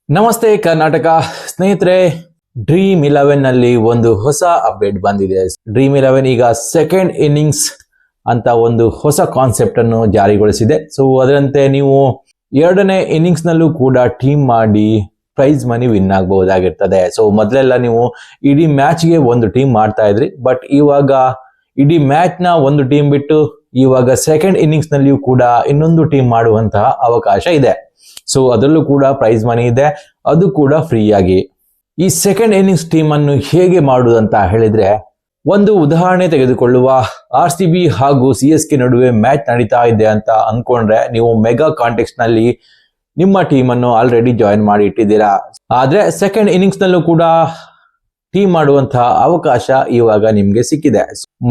ನಮಸ್ತೆ ಕರ್ನಾಟಕ ಸ್ನೇಹಿತರೆ, ಡ್ರೀಮ್ 11 ನಲ್ಲಿ ಒಂದು ಹೊಸ ಅಪ್ಡೇಟ್ ಬಂದಿದೆ. ಡ್ರೀಮ್ 11 ಈಗ ಸೆಕೆಂಡ್ ಇನ್ನಿಂಗ್ಸ್ ಅಂತ ಒಂದು ಹೊಸ ಕಾನ್ಸೆಪ್ಟ್ ಅನ್ನು ಜಾರಿಗೊಳಿಸಿದೆ. ಸೊ ಅದರಂತೆ ನೀವು ಎರಡನೇ ಇನ್ನಿಂಗ್ಸ್ ನಲ್ಲೂ ಕೂಡ ಟೀಮ್ ಮಾಡಿ ಪ್ರೈಸ್ ಮನಿ ವಿನ್ ಆಗಬಹುದಾಗಿರ್ತದೆ. ಸೊ ಮೊದಲೆಲ್ಲ ನೀವು ಇಡೀ ಮ್ಯಾಚ್ಗೆ ಒಂದು ಟೀಮ್ ಮಾಡ್ತಾ ಇದ್ರಿ, ಬಟ್ ಇವಾಗ ಇಡೀ ಮ್ಯಾಚ್ ನ ಒಂದು ಟೀಮ್ ಬಿಟ್ಟು ಇವಾಗ ಸೆಕೆಂಡ್ ಇನ್ನಿಂಗ್ಸ್ ನಲ್ಲಿಯೂ ಕೂಡ ಇನ್ನೊಂದು ಟೀಮ್ ಮಾಡುವಂತಹ ಅವಕಾಶ ಇದೆ. ಸೊ ಅದರಲ್ಲೂ ಕೂಡ ಪ್ರೈಸ್ ಮನಿ ಇದೆ, ಅದು ಕೂಡ ಫ್ರೀ ಆಗಿ. ಈ ಸೆಕೆಂಡ್ ಇನ್ನಿಂಗ್ಸ್ ಟೀಮ್ ಅನ್ನು ಹೇಗೆ ಮಾಡುವುದಂತ ಹೇಳಿದ್ರೆ, ಒಂದು ಉದಾಹರಣೆ ತೆಗೆದುಕೊಳ್ಳುವ. RCB ಹಾಗೂ CSK ನಡುವೆ ಮ್ಯಾಚ್ ನಡೀತಾ ಇದೆ ಅಂತ ಅನ್ಕೊಂಡ್ರೆ ನೀವು ಮೆಗಾ ಕಾಂಟೆಕ್ಸ್ಟ್ ನಲ್ಲಿ ನಿಮ್ಮ ಟೀಮ್ ಅನ್ನು ಆಲ್ರೆಡಿ ಜಾಯಿನ್ ಮಾಡಿ ಇಟ್ಟಿದ್ದೀರಾ. ಆದ್ರೆ ಸೆಕೆಂಡ್ ಇನ್ನಿಂಗ್ಸ್ ನಲ್ಲೂ ಕೂಡ ಟೀಮ್ ಮಾಡುವಂತಹ ಅವಕಾಶ ಇವಾಗ ನಿಮ್ಗೆ ಸಿಕ್ಕಿದೆ.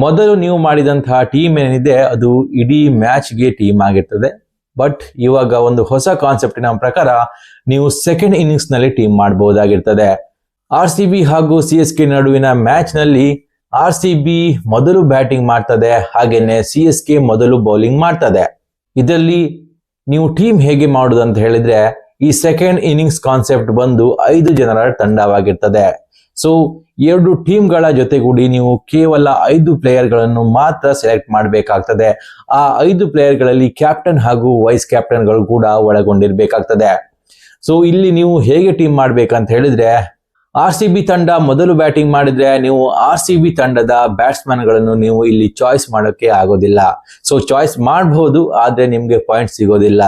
ಮೊದಲು ನೀವು ಮಾಡಿದಂತಹ ಟೀಮ್ ಏನಿದೆ ಅದು ಇಡೀ ಮ್ಯಾಚ್ಗೆ ಟೀಮ್ ಆಗಿರ್ತದೆ. ಬಟ್ ಇವಾಗ ಒಂದು ಹೊಸ ಕಾನ್ಸೆಪ್ಟಿನ ಪ್ರಕಾರ ನೀವು ಸೆಕೆಂಡ್ ಇನ್ನಿಂಗ್ಸ್ ನಲ್ಲಿ ಟೀಮ್ ಮಾಡಬಹುದಾಗಿರ್ತದೆ. RCB ಹಾಗೂ CSK ನಡುವಿನ ಮ್ಯಾಚ್ ನಲ್ಲಿ RCB ಮೊದಲು ಬ್ಯಾಟಿಂಗ್ ಮಾಡ್ತದೆ, ಹಾಗೇನೆ CSK ಮೊದಲು ಬೌಲಿಂಗ್ ಮಾಡ್ತದೆ. ಇದರಲ್ಲಿ ನೀವು ಟೀಮ್ ಹೇಗೆ ಮಾಡುದಂತ ಹೇಳಿದ್ರೆ, ಈ ಸೆಕೆಂಡ್ ಇನ್ನಿಂಗ್ಸ್ ಕಾನ್ಸೆಪ್ಟ್ ಬಂದು 5 ಜನರ ತಂಡವಾಗಿರ್ತದೆ. ಸೊ 2 ಟೀಮ್ಗಳ ಜೊತೆಗೂಡಿ ನೀವು ಕೇವಲ 5 ಪ್ಲೇಯರ್ಗಳನ್ನು ಮಾತ್ರ ಸೆಲೆಕ್ಟ್ ಮಾಡಬೇಕಾಗ್ತದೆ. ಆ 5 ಪ್ಲೇಯರ್ಗಳಲ್ಲಿ ಕ್ಯಾಪ್ಟನ್ ಹಾಗೂ ವೈಸ್ ಕ್ಯಾಪ್ಟನ್ಗಳು ಕೂಡ ಒಳಗೊಂಡಿರ್ಬೇಕಾಗ್ತದೆ. ಸೊ ಇಲ್ಲಿ ನೀವು ಹೇಗೆ ಟೀಮ್ ಮಾಡ್ಬೇಕಂತ ಹೇಳಿದ್ರೆ, RCB ತಂಡ ಮೊದಲು ಬ್ಯಾಟಿಂಗ್ ಮಾಡಿದ್ರೆ ನೀವು RCB ತಂಡದ ಬ್ಯಾಟ್ಸ್ಮನ್ ಗಳನ್ನು ನೀವು ಇಲ್ಲಿ ಚಾಯ್ಸ್ ಮಾಡೋಕೆ ಆಗೋದಿಲ್ಲ. ಸೊ ಚಾಯ್ಸ್ ಮಾಡಬಹುದು, ಆದ್ರೆ ನಿಮ್ಗೆ ಪಾಯಿಂಟ್ ಸಿಗೋದಿಲ್ಲ.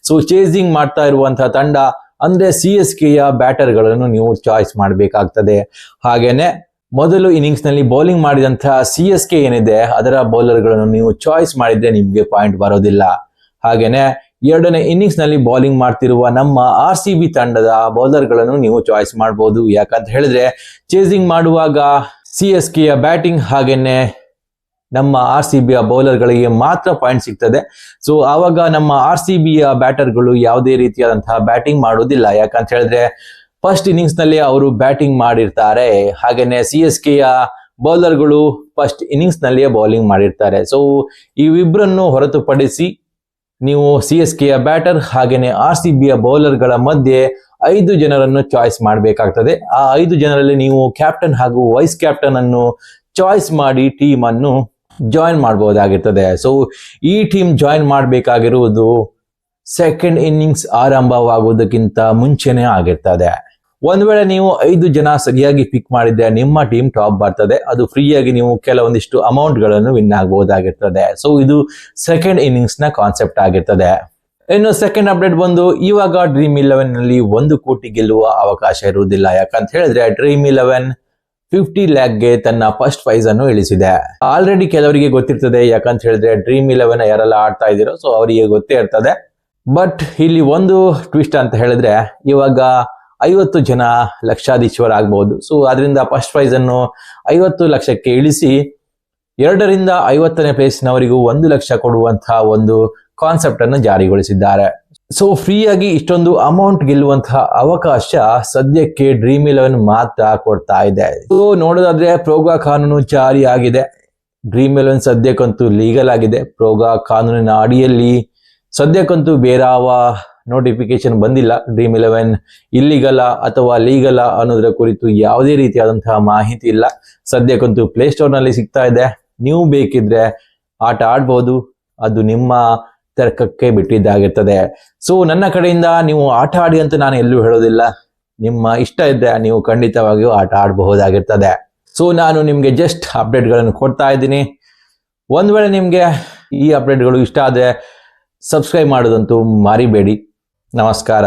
ಸೊ ಚೇಸಿಂಗ್ ಮಾಡ್ತಾ ಇರುವಂತಹ ತಂಡ ಅಂದ್ರೆ CSKಯ ಬ್ಯಾಟರ್ ಗಳನ್ನು ನೀವು ಚಾಯ್ಸ್ ಮಾಡಬೇಕಾಗ್ತದೆ. ಹಾಗೇನೆ ಮೊದಲು ಇನ್ನಿಂಗ್ಸ್ ನಲ್ಲಿ ಬೌಲಿಂಗ್ ಮಾಡಿದಂತಹ CSK ಏನಿದೆ ಅದರ ಬೌಲರ್ ಗಳನ್ನು ನೀವು ಚಾಯ್ಸ್ ಮಾಡಿದ್ರೆ ನಿಮ್ಗೆ ಪಾಯಿಂಟ್ ಬರೋದಿಲ್ಲ. ಹಾಗೇನೆ ಎರಡನೇ ಇನ್ನಿಂಗ್ಸ್ ನಲ್ಲಿ ಬೌಲಿಂಗ್ ಮಾಡ್ತಿರುವ ನಮ್ಮ RCB ತಂಡದ ಬೌಲರ್ ಗಳನ್ನು ನೀವು ಚಾಯ್ಸ್ ಮಾಡಬಹುದು. ಯಾಕಂತ ಹೇಳಿದ್ರೆ ಚೇಸಿಂಗ್ ಮಾಡುವಾಗ CSKಯ ಬ್ಯಾಟಿಂಗ್ ಹಾಗೇನೆ ನಮ್ಮ RCBಯ ಬೌಲರ್ ಗಳಿಗೆ ಮಾತ್ರ ಪಾಯಿಂಟ್ ಸಿಗ್ತದೆ. ಸೊ ಆವಾಗ ನಮ್ಮ RCBಯ ಬ್ಯಾಟರ್ಗಳು ಯಾವುದೇ ರೀತಿಯಾದಂತಹ ಬ್ಯಾಟಿಂಗ್ ಮಾಡೋದಿಲ್ಲ. ಯಾಕಂತ ಹೇಳಿದ್ರೆ ಫಸ್ಟ್ ಇನ್ನಿಂಗ್ಸ್ ನಲ್ಲಿ ಅವರು ಬ್ಯಾಟಿಂಗ್ ಮಾಡಿರ್ತಾರೆ, ಹಾಗೇನೆ CSKಯ ಬೌಲರ್ಗಳು ಫಸ್ಟ್ ಇನ್ನಿಂಗ್ಸ್ ನಲ್ಲಿಯೇ ಬೌಲಿಂಗ್ ಮಾಡಿರ್ತಾರೆ. ಸೊ ಇವಿಬ್ಬರನ್ನು ಹೊರತುಪಡಿಸಿ ನೀವು CSKಯ ಬ್ಯಾಟರ್ ಹಾಗೇನೆ RCBಯ ಬೌಲರ್ಗಳ ಮಧ್ಯೆ 5 ಜನರನ್ನು ಚಾಯ್ಸ್ ಮಾಡಬೇಕಾಗ್ತದೆ. ಆ 5 ಜನರಲ್ಲಿ ನೀವು ಕ್ಯಾಪ್ಟನ್ ಹಾಗೂ ವೈಸ್ ಕ್ಯಾಪ್ಟನ್ ಅನ್ನು ಚಾಯ್ಸ್ ಮಾಡಿ ಟೀಮ್ ಅನ್ನು ಜಾಯಿನ್ ಮಾಡಬಹುದಾಗಿರ್ತದೆ. ಸೊ ಈ ಟೀಮ್ ಜಾಯಿನ್ ಮಾಡಬೇಕಾಗಿರುವುದು ಸೆಕೆಂಡ್ ಇನ್ನಿಂಗ್ಸ್ ಆರಂಭವಾಗುವುದಕ್ಕಿಂತ ಮುಂಚೆನೆ ಆಗಿರ್ತದೆ. ಒಂದ್ ವೇಳೆ ನೀವು 5 ಜನ ಸರಿಯಾಗಿ ಪಿಕ್ ಮಾಡಿದ್ರೆ ನಿಮ್ಮ ಟೀಮ್ ಟಾಪ್ ಬರ್ತದೆ. ಅದು ಫ್ರೀಯಾಗಿ ನೀವು ಕೆಲವೊಂದಿಷ್ಟು ಅಮೌಂಟ್ ಗಳನ್ನು ವಿನ್ ಆಗಬಹುದಾಗಿರ್ತದೆ. ಸೊ ಇದು ಸೆಕೆಂಡ್ ಇನ್ನಿಂಗ್ಸ್ ನ ಕಾನ್ಸೆಪ್ಟ್ ಆಗಿರ್ತದೆ. ಇನ್ನು ಸೆಕೆಂಡ್ ಅಪ್ಡೇಟ್ ಬಂದು, ಇವಾಗ ಡ್ರೀಮ್ 11 ನಲ್ಲಿ 1 ಕೋಟಿ ಗೆಲ್ಲುವ ಅವಕಾಶ ಇರುವುದಿಲ್ಲ. ಯಾಕಂತ ಹೇಳಿದ್ರೆ ಡ್ರೀಮ್ 11 50 ಲ್ಯಾಕ್ಗೆ ತನ್ನ ಫಸ್ಟ್ ಪ್ರೈಸ್ ಅನ್ನು ಇಳಿಸಿದೆ. ಆಲ್ರೆಡಿ ಕೆಲವರಿಗೆ ಗೊತ್ತಿರ್ತದೆ, ಯಾಕಂತ ಹೇಳಿದ್ರೆ ಡ್ರೀಮ್ 11 ಯಾರೆಲ್ಲ ಆಡ್ತಾ ಇದ್ದೀರೋ ಸೊ ಅವರಿಗೆ ಗೊತ್ತೇ ಇರ್ತದೆ. ಬಟ್ ಇಲ್ಲಿ ಒಂದು ಟ್ವಿಸ್ಟ್ ಅಂತ ಹೇಳಿದ್ರೆ, ಇವಾಗ 50 ಜನ ಲಕ್ಷಾಧೀಶ್ವರ ಆಗಬಹುದು. ಸೊ ಅದರಿಂದ ಫಸ್ಟ್ ಪ್ರೈಸ್ ಅನ್ನು 50 ಲಕ್ಷಕ್ಕೆ ಇಳಿಸಿ 2ರಿಂದ 50ನೇ ಪ್ಲೇಸ್ನವರಿಗೂ 1 ಲಕ್ಷ ಕೊಡುವಂತಹ ಒಂದು ಕಾನ್ಸೆಪ್ಟ್ ಅನ್ನು ಜಾರಿಗೊಳಿಸಿದ್ದಾರೆ. ಸೊ ಫ್ರೀಯಾಗಿ ಇಷ್ಟೊಂದು ಅಮೌಂಟ್ ಗೆಲ್ಲುವಂತಹ ಅವಕಾಶ ಸದ್ಯಕ್ಕೆ ಡ್ರೀಮ್ 11 ಮಾತ್ರ ಕೊಡ್ತಾ ಇದೆ. ಸೊ ನೋಡೋದಾದ್ರೆ ಪ್ರೋಗಾ ಕಾನೂನು ಜಾರಿ ಆಗಿದೆ. ಡ್ರೀಮ್ 11 ಸದ್ಯಕ್ಕಂತೂ ಲೀಗಲ್ ಆಗಿದೆ. ಪ್ರೋಗಾ ಕಾನೂನಿನ ಅಡಿಯಲ್ಲಿ ಸದ್ಯಕ್ಕಂತೂ ಬೇರಾವ ನೋಟಿಫಿಕೇಶನ್ ಬಂದಿಲ್ಲ. ಡ್ರೀಮ್ 11 ಇಲ್ಲಿಗಲ ಅಥವಾ ಲೀಗಲ ಅನ್ನೋದರ ಕುರಿತು ಯಾವುದೇ ರೀತಿಯಾದಂತಹ ಮಾಹಿತಿ ಇಲ್ಲ. ಸದ್ಯಕ್ಕಂತೂ ಪ್ಲೇಸ್ಟೋರ್ ನಲ್ಲಿ ಸಿಗ್ತಾ ಇದೆ. ನೀವು ಬೇಕಿದ್ರೆ ಆಟ ಆಡ್ಬಹುದು, ಅದು ನಿಮ್ಮ ತರ್ಕಕ್ಕೆ ಬಿಟ್ಟಿದ್ದಾಗಿರ್ತದೆ. ಸೊ ನನ್ನ ಕಡೆಯಿಂದ ನೀವು ಆಟ ಆಡಿ ಅಂತ ನಾನು ಎಲ್ಲೂ ಹೇಳೋದಿಲ್ಲ. ನಿಮ್ಮ ಇಷ್ಟ ಇದ್ರೆ ನೀವು ಖಂಡಿತವಾಗಿಯೂ ಆಟ ಆಡಬಹುದಾಗಿರ್ತದೆ. ಸೊ ನಾನು ನಿಮ್ಗೆ ಜಸ್ಟ್ ಅಪ್ಡೇಟ್ಗಳನ್ನು ಕೊಡ್ತಾ ಇದ್ದೀನಿ. ಒಂದ್ ವೇಳೆ ನಿಮ್ಗೆ ಈ ಅಪ್ಡೇಟ್ಗಳು ಇಷ್ಟ ಆದ್ರೆ ಸಬ್ಸ್ಕ್ರೈಬ್ ಮಾಡೋದಂತೂ ಮರಿಬೇಡಿ. ನಮಸ್ಕಾರ.